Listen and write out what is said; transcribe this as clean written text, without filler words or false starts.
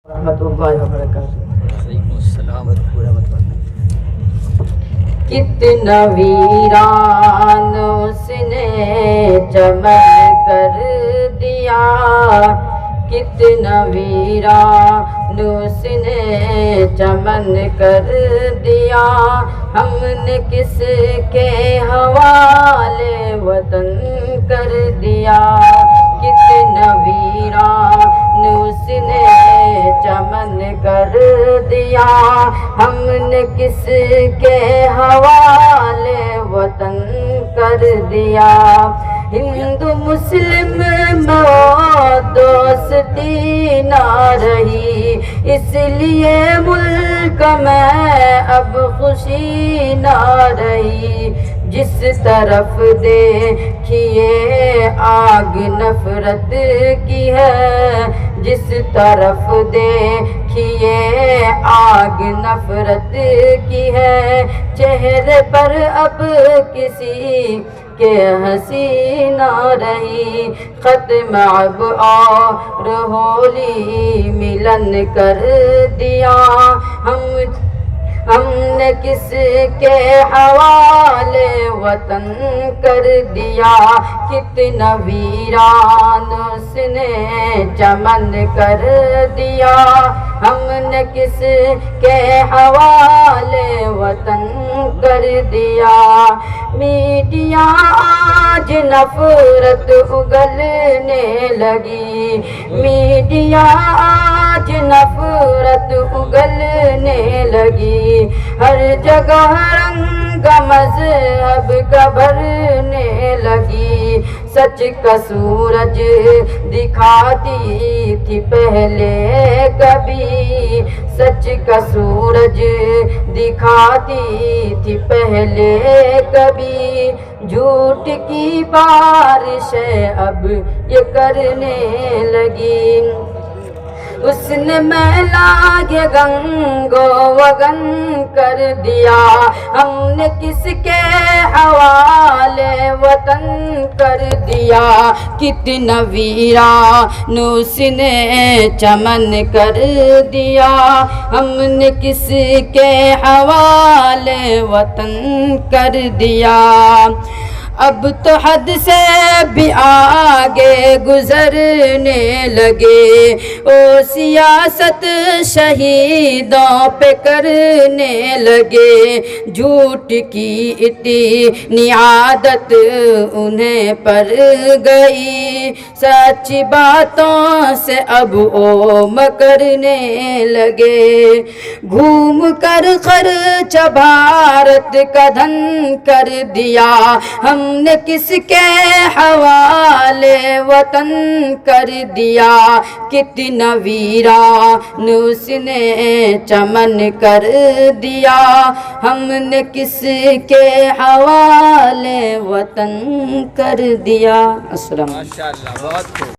رحمۃ اللہ وبرکاتہ۔ وعلیکم السلام ورحمۃ اللہ۔ کتنا ویران اس نے چمن کر دیا، کتنا ویران اس نے چمن کر دیا، ہم نے کس کے حوالے وطن کر دیا، کتنا ویران اس نے چمن کر دیا، ہم نے کس کے حوالے وطن کر دیا، ہندو مسلم میں دوستی نہ رہی، اس لیے ملک میں اب خوشی نہ رہی، جس طرف دیکھیے آگ نفرت کی ہے، جس طرف دیکھیے آگ نفرت کی ہے، چہرے پر اب کسی کہ ہنسی نہ رہی، ختم اب اور ہولی ملن کر دیا، ہم نے کس کے حوالے وطن کر دیا، کتنا ویران اس نے چمن کر دیا، ہم نے کس کے حوالے وطن کر دیا، میڈیا آج نفرت اگلنے لگی، میڈیا آج نفرت اگلنے لگی، ہر جگہ رنگ مذہب کا بھرنے لگی، سچ کا سورج دکھاتی تھی پہلے کبھی، سچ کا سورج دکھاتی تھی پہلے کبھی، جھوٹ کی بارشیں اب یہ کرنے لگی، اس نے میلا یہ گنگو وگن کر دیا، ہم نے کس کے حوالے وطن کر دیا، کتنا ویران اس نے چمن کر دیا، ہم نے کس کے حوالے وطن کر دیا، اب تو حد سے بھی آگے گزرنے لگے، او سیاست شہیدوں پہ کرنے لگے، جھوٹ کی اتنی عادت انہیں پر گئی، سچ باتوں سے اب اوم کرنے لگے، گھوم کر خرچ بھارت کا دھن کر دیا، ہم نے کس کے حوالے وطن کر دیا، کتنا ویران اس نے چمن کر دیا، ہم نے کس کے حوالے وطن کر دیا۔ السلام علیکم۔ ماشاء اللہ، بہت خوب۔